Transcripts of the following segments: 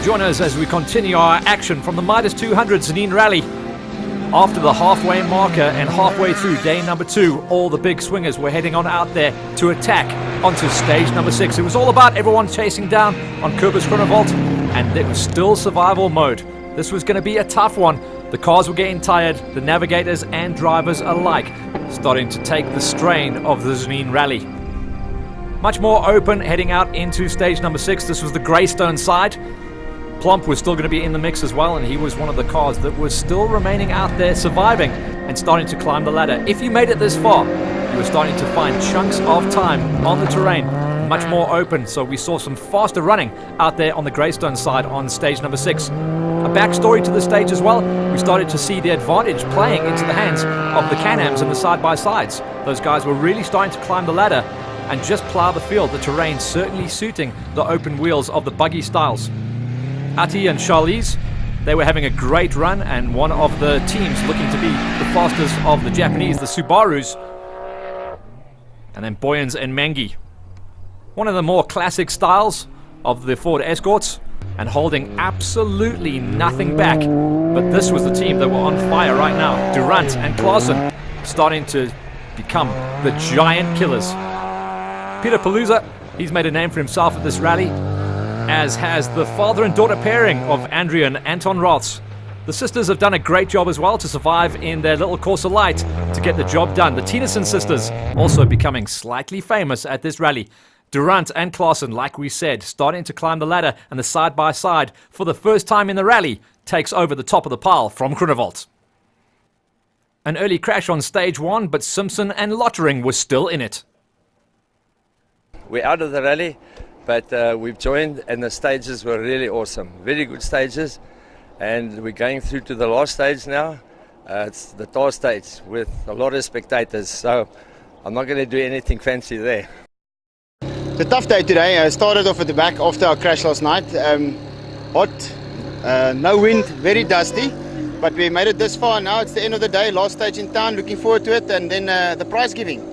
Join us as we continue our action from the Midas 200 Tzaneen Rally. After the halfway marker and halfway through day number 2, all the big swingers were heading on out there to attack onto stage number 6. It was all about everyone chasing down on Kobus Groenewold, and it was still survival mode. This was going to be a tough one. The cars were getting tired, the navigators and drivers alike starting to take the strain of the Tzaneen Rally. Much more open heading out into stage number 6. This was the Greystone side. Plump was still going to be in the mix as well, and he was one of the cars that was still remaining out there surviving and starting to climb the ladder. If you made it this far, you were starting to find chunks of time on the terrain, much more open, so we saw some faster running out there on the Greystone side on stage number 6. A backstory to the stage as well, we started to see the advantage playing into the hands of the Can-Ams and the side-by-sides. Those guys were really starting to climb the ladder and just plow the field, the terrain certainly suiting the open wheels of the buggy styles. Ati and Charlize, they were having a great run, and one of the teams looking to be the fastest of the Japanese, the Subarus. And then Boyens and Mengi. One of the more classic styles of the Ford Escorts, and holding absolutely nothing back. But this was the team that were on fire right now. Durant and Klaassen starting to become the giant killers. Peter Palooza, he's made a name for himself at this rally, as has the father and daughter pairing of Andrea and Anton Roths. The sisters have done a great job as well to survive in their little Corsa Light to get the job done. The Tienessen sisters also becoming slightly famous at this rally. Durant and Klaassen, like we said, starting to climb the ladder, and the side-by-side, for the first time in the rally, takes over the top of the pile from Groenewold. An early crash on stage 1, but Simpson and Lottering were still in it. We're out of the rally, but we've joined, and the stages were really awesome. Very good stages, and we're going through to the last stage now. It's the tar stage with a lot of spectators, so I'm not going to do anything fancy there. It's a tough day today. I started off at the back after our crash last night. Hot, no wind, very dusty, but we made it this far. Now it's the end of the day, last stage in town, looking forward to it, and then the prize giving.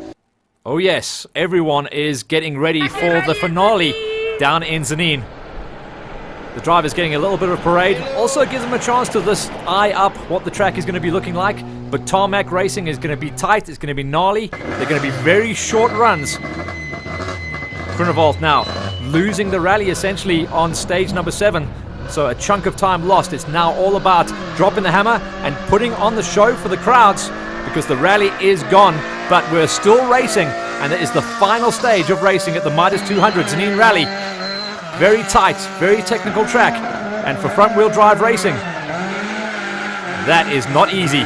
Oh yes, everyone is getting ready for the finale down in Tzaneen. The driver's getting a little bit of a parade. Also gives them a chance to just eye up what the track is going to be looking like. But tarmac racing is going to be tight, it's going to be gnarly. They're going to be very short runs. Groenewold now losing the rally essentially on stage number 7. So a chunk of time lost. It's now all about dropping the hammer and putting on the show for the crowds, because the rally is gone, but we're still racing, and it is the final stage of racing at the Midas 200 Tzaneen Rally. Very tight, very technical track, and for front-wheel drive racing, that is not easy.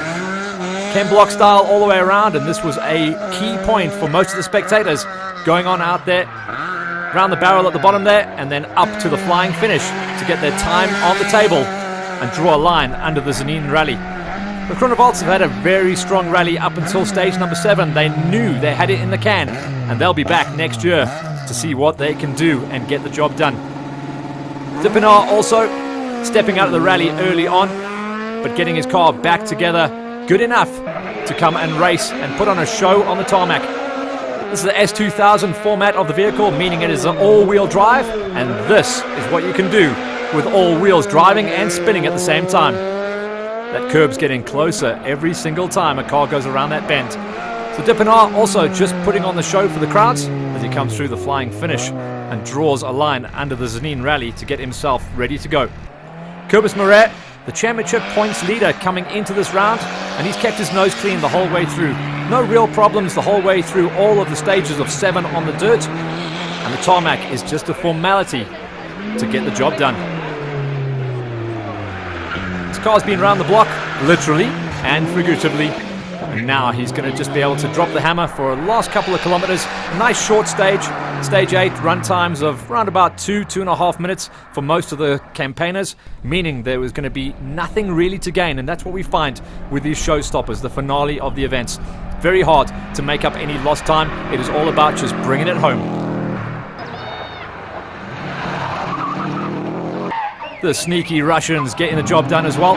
Ken Block style all the way around, and this was a key point for most of the spectators going on out there, round the barrel at the bottom there, and then up to the flying finish to get their time on the table and draw a line under the Tzaneen Rally. The Groenewolds have had a very strong rally up until stage number 7. They knew they had it in the can, and they'll be back next year to see what they can do and get the job done. Dippenaar also stepping out of the rally early on, but getting his car back together good enough to come and race and put on a show on the tarmac. This is the S2000 format of the vehicle, meaning it is an all-wheel drive, and this is what you can do with all wheels driving and spinning at the same time. That curb's getting closer every single time a car goes around that bend. So Dippenaar also just putting on the show for the crowds as he comes through the flying finish and draws a line under the Tzaneen Rally to get himself ready to go. Kobus Marais, the championship points leader coming into this round, and he's kept his nose clean the whole way through. No real problems the whole way through all of the stages of 7 on the dirt, and the tarmac is just a formality to get the job done. This car's been around the block, literally and figuratively, and now he's going to just be able to drop the hammer for a last couple of kilometers. A nice short stage, stage 8, run times of around about 2.5 minutes for most of the campaigners, meaning there was going to be nothing really to gain, and that's what we find with these showstoppers, the finale of the events. Very hard to make up any lost time. It is all about just bringing it home. The sneaky Russians getting the job done as well.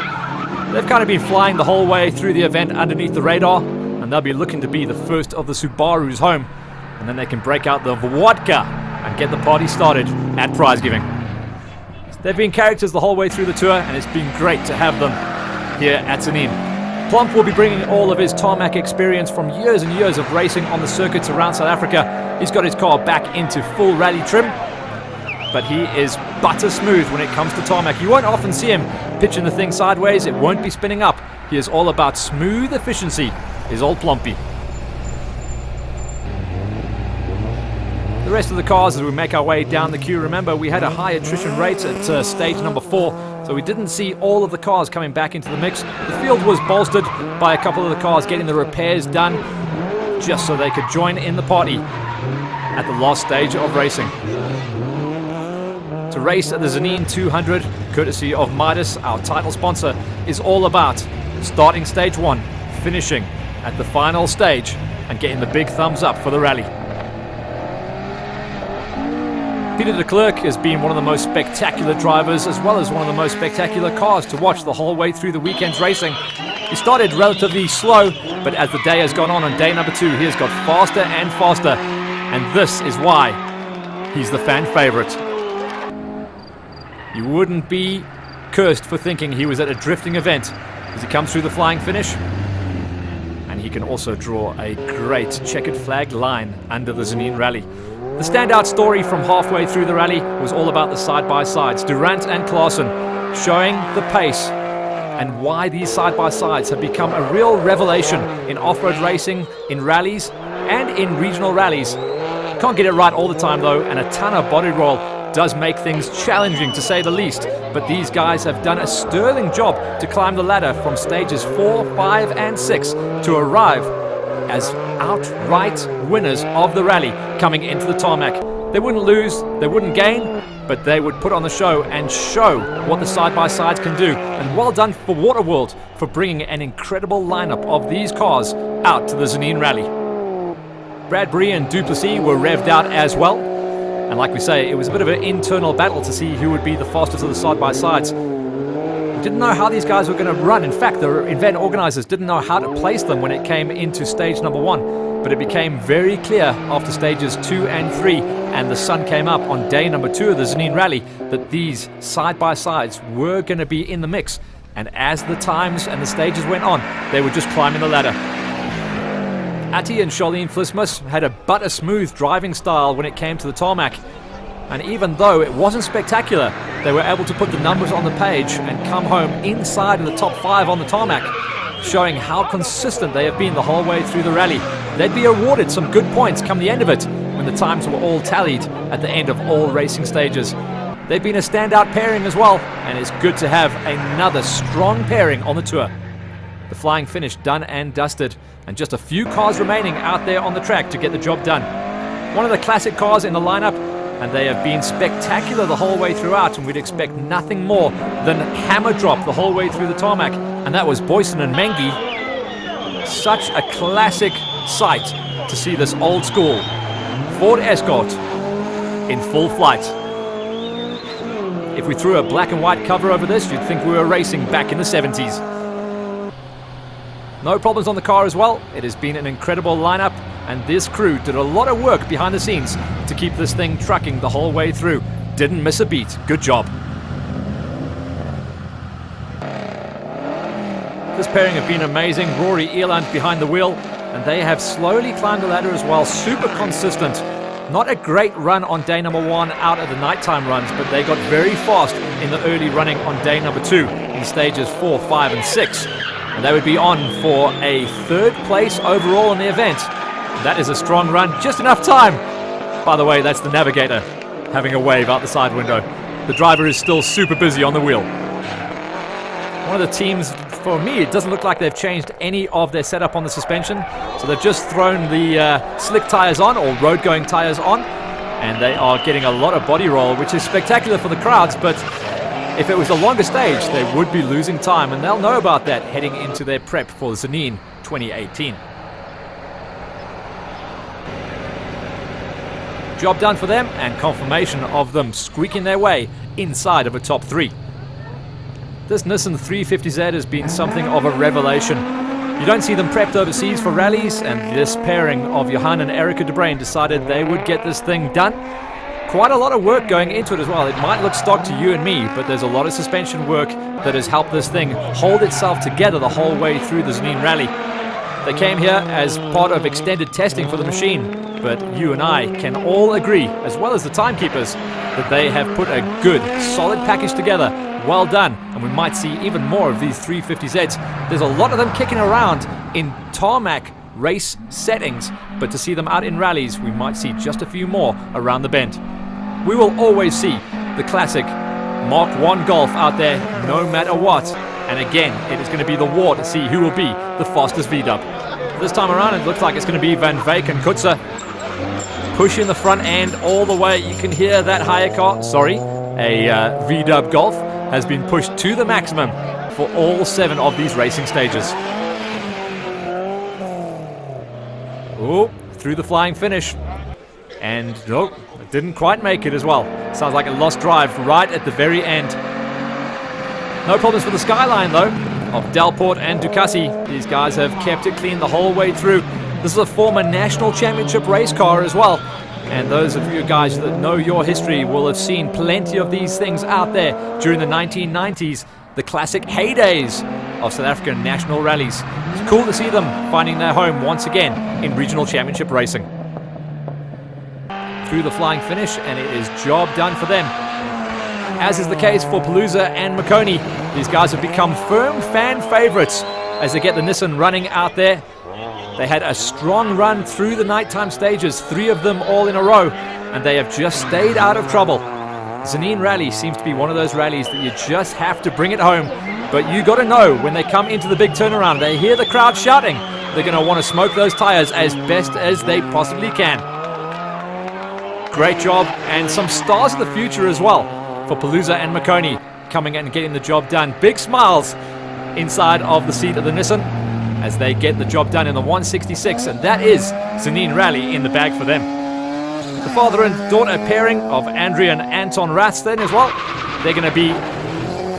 They've kind of been flying the whole way through the event underneath the radar, and they'll be looking to be the first of the Subarus home, and then they can break out the vodka and get the party started at prize giving. They've been characters the whole way through the tour, and it's been great to have them here at Tzaneen. Plump will be bringing all of his Tarmac experience from years and years of racing on the circuits around South Africa. He's got his car back into full rally trim, but he is butter smooth when it comes to Tarmac. You won't often see him pitching the thing sideways. It won't be spinning up. He is all about smooth efficiency, is old Plumpy. The rest of the cars as we make our way down the queue. Remember, we had a high attrition rate at stage number 4, so we didn't see all of the cars coming back into the mix. The field was bolstered by a couple of the cars getting the repairs done just so they could join in the party at the last stage of racing. To race at the Tzaneen 200, courtesy of Midas, our title sponsor, is all about starting stage 1, finishing at the final stage, and getting the big thumbs up for the rally. Peter de Klerk has been one of the most spectacular drivers, as well as one of the most spectacular cars to watch the whole way through the weekend's racing. He started relatively slow, but as the day has gone on day number 2, he has got faster and faster, and this is why he's the fan favorite. You wouldn't be cursed for thinking he was at a drifting event as he comes through the flying finish. And he can also draw a great checkered flag line under the Tzaneen rally. The standout story from halfway through the rally was all about the side-by-sides. Durant and Klaassen showing the pace and why these side-by-sides have become a real revelation in off-road racing, in rallies, and in regional rallies. Can't get it right all the time though, and a ton of body roll does make things challenging to say the least. But these guys have done a sterling job to climb the ladder from stages 4, 5, and 6 to arrive as outright winners of the rally coming into the Tarmac. They wouldn't lose, they wouldn't gain, but they would put on the show and show what the side-by-sides can do. And well done for Waterworld for bringing an incredible lineup of these cars out to the Tzaneen rally. Bradbury and Duplessis were revved out as well. And like we say, it was a bit of an internal battle to see who would be the fastest of the side-by-sides. We didn't know how these guys were going to run. In fact, the event organizers didn't know how to place them when it came into stage number 1. But it became very clear after stages 2 and 3, and the sun came up on day number 2 of the Tzaneen rally, that these side-by-sides were going to be in the mix. And as the times and the stages went on, they were just climbing the ladder. Atty and Charlene Flismus had a butter-smooth driving style when it came to the Tarmac. And even though it wasn't spectacular, they were able to put the numbers on the page and come home inside of the top 5 on the Tarmac, showing how consistent they have been the whole way through the rally. They'd be awarded some good points come the end of it, when the times were all tallied at the end of all racing stages. They've been a standout pairing as well, and it's good to have another strong pairing on the tour. The flying finish done and dusted, and just a few cars remaining out there on the track to get the job done. One of the classic cars in the lineup, and they have been spectacular the whole way throughout, and we'd expect nothing more than hammer drop the whole way through the Tarmac, and that was Boyson and Mengi. Such a classic sight to see this old school Ford Escort in full flight. If we threw a black and white cover over this, you'd think we were racing back in the 70s. No problems on the car as well. It has been an incredible lineup, and this crew did a lot of work behind the scenes to keep this thing trucking the whole way through. Didn't miss a beat. Good job. This pairing have been amazing. Rory Eland behind the wheel, and they have slowly climbed the ladder as well. Super consistent. Not a great run on day number 1 out of the nighttime runs, but they got very fast in the early running on day number 2 in stages 4, 5, and 6. And they would be on for a 3rd place overall in the event. That is a strong run, just enough time. By the way, that's the navigator having a wave out the side window. The driver is still super busy on the wheel. One of the teams, for me, it doesn't look like they've changed any of their setup on the suspension. So they've just thrown the slick tires on, or road-going tires on, and they are getting a lot of body roll, which is spectacular for the crowds, but if it was a longer stage, they would be losing time, and they'll know about that heading into their prep for Tzaneen 2018. Job done for them, and confirmation of them squeaking their way inside of a top 3. This Nissan 350Z has been something of a revelation. You don't see them prepped overseas for rallies, and this pairing of Johan and Erica de Bruin decided they would get this thing done. Quite a lot of work going into it as well. It might look stock to you and me, but there's a lot of suspension work that has helped this thing hold itself together the whole way through the Tzaneen Rally. They came here as part of extended testing for the machine, but you and I can all agree, as well as the timekeepers, that they have put a good, solid package together. Well done, and we might see even more of these 350Zs. There's a lot of them kicking around in tarmac race settings, but to see them out in rallies, we might see just a few more around the bend. We will always see the classic Mark 1 Golf out there, no matter what. And again, it is going to be the war to see who will be the fastest V-dub. This time around, it looks like it's going to be Van Veek and Kutzer pushing the front end all the way. You can hear that higher car, a V-dub Golf, has been pushed to the maximum for all 7 of these racing stages. Oh, through the flying finish. And no, it didn't quite make it as well. Sounds like a lost drive right at the very end. No problems for the skyline though of Delport and Ducati. These guys have kept it clean the whole way through. This is a former national championship race car as well. And those of you guys that know your history will have seen plenty of these things out there during the 1990s, the classic heydays of South African national rallies. It's cool to see them finding their home once again in regional championship racing. Through the flying finish, and it is job done for them. As is the case for Palooza and Makoni, these guys have become firm fan favorites as they get the Nissan running out there. They had a strong run through the nighttime stages, 3 of them all in a row, and they have just stayed out of trouble. Tzaneen Rally seems to be one of those rallies that you just have to bring it home. But you got to know when they come into the big turnaround, they hear the crowd shouting, they're going to want to smoke those tires as best as they possibly can. Great job, and some stars of the future as well for Palooza and Makoni coming and getting the job done. Big smiles inside of the seat of the Nissan as they get the job done in the 166, and that is Tzaneen Rally in the bag for them. The father and daughter pairing of Andrea and Anton Ratz then as well, they're going to be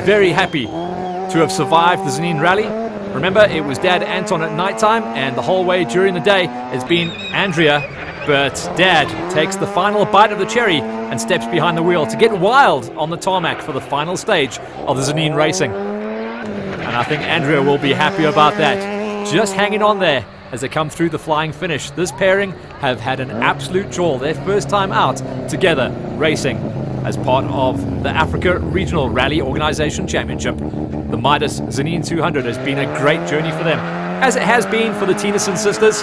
very happy to have survived the Tzaneen Rally. Remember, it was Dad Anton at nighttime, and the whole way during the day has been Andrea, but Dad takes the final bite of the cherry and steps behind the wheel to get wild on the tarmac for the final stage of the Tzaneen racing. And I think Andrea will be happy about that. Just hanging on there as they come through the flying finish. This pairing have had an absolute jewel. Their first time out together racing as part of the Africa Regional Rally Organization Championship. The Midas Tzaneen 200 has been a great journey for them, as it has been for the Tennyson sisters.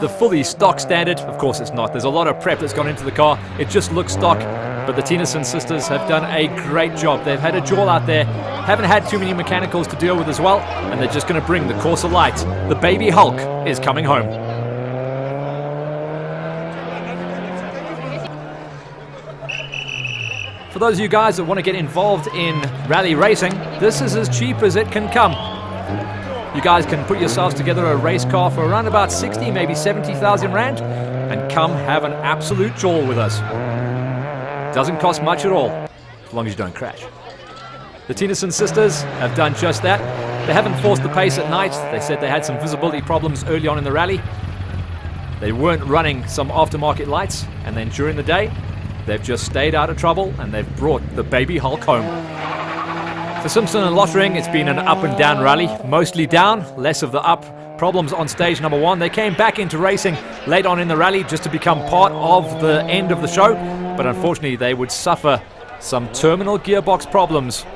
The fully stock standard, of course it's not. There's a lot of prep that's gone into the car. It just looks stock, but the Tennyson sisters have done a great job. They've had a jewel out there, haven't had too many mechanicals to deal with as well, and they're just going to bring the Corsa Light. The baby Hulk is coming home. For those of you guys that want to get involved in rally racing, this is as cheap as it can come. You guys can put yourselves together a race car for around about 60, maybe 70,000 Rand, and come have an absolute jewel with us. Doesn't cost much at all, as long as you don't crash. The Tennyson sisters have done just that. They haven't forced the pace at night. They said they had some visibility problems early on in the rally. They weren't running some aftermarket lights, and then during the day, they've just stayed out of trouble, and they've brought the baby Hulk home. For Simpson and Lottering, it's been an up and down rally, mostly down, less of the up. Problems on stage number 1. They came back into racing late on in the rally just to become part of the end of the show, but unfortunately they would suffer some terminal gearbox problems,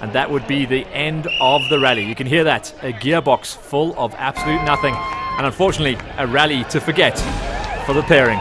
and that would be the end of the rally. You can hear that, a gearbox full of absolute nothing, and unfortunately a rally to forget for the pairing.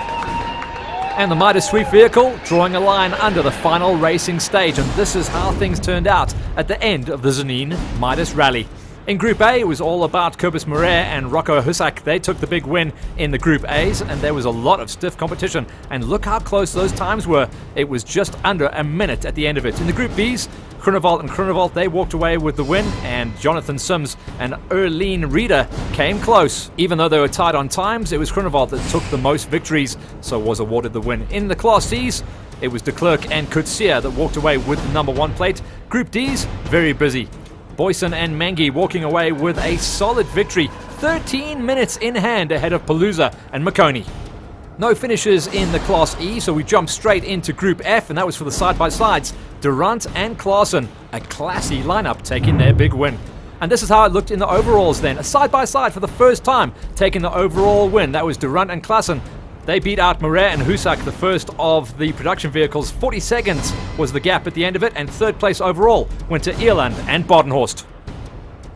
And the Midas Sweep vehicle drawing a line under the final racing stage, and this is how things turned out at the end of the Tzaneen Midas Rally. In Group A, it was all about Kobus Morer and Rocco Husak. They took the big win in the Group A's, and there was a lot of stiff competition. And look how close those times were. It was just under a minute at the end of it. In the Group B's, Groenewald and Groenewald, they walked away with the win, and Jonathan Sims and Erlene Reeder came close. Even though they were tied on times, it was Groenewald that took the most victories, so was awarded the win. In the Class C's, it was de Klerk and Kutsia that walked away with the number 1 plate. Group D's, very busy. Boyson and Mangi walking away with a solid victory, 13 minutes in hand ahead of Palooza and Makoni. No finishes in the Class E, so we jumped straight into Group F, and that was for the side-by-sides. Durant and Klaasen, a classy lineup, taking their big win. And this is how it looked in the overalls then. A side-by-side for the first time, taking the overall win. That was Durant and Klaasen. They beat out Marais and Husak, the first of the production vehicles. 40 seconds was the gap at the end of it, and third place overall went to Ierland and Badenhorst.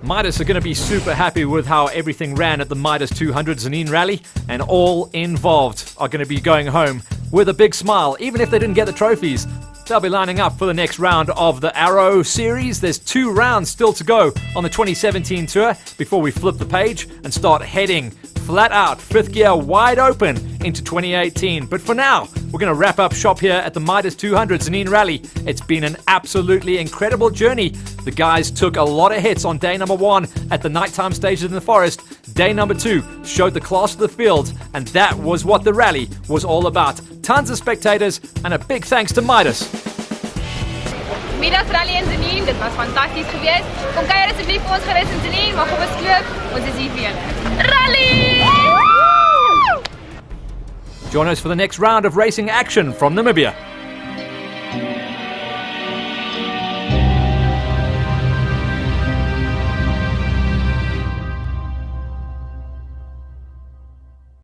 Midas are going to be super happy with how everything ran at the Midas 200 Tzaneen Rally, and all involved are going to be going home with a big smile. Even if they didn't get the trophies, they'll be lining up for the next round of the Arrow series. There's 2 rounds still to go on the 2017 tour before we flip the page and start heading flat out, 5th gear wide open into 2018. But for now, we're going to wrap up shop here at the Midas 200 Tzaneen Rally. It's been an absolutely incredible journey. The guys took a lot of hits on day number 1 at the nighttime stages in the forest. Day number 2 showed the class of the field, and that was what the rally was all about. Tons of spectators, and a big thanks to Midas. Midas Rally in Tzaneen, dit was fantasties geweest. Kom kuier asseblief vir ons gerus in Tzaneen, mag op ons kloof. Ons is hier vir julle. Rally! Join us for the next round of racing action from Namibia.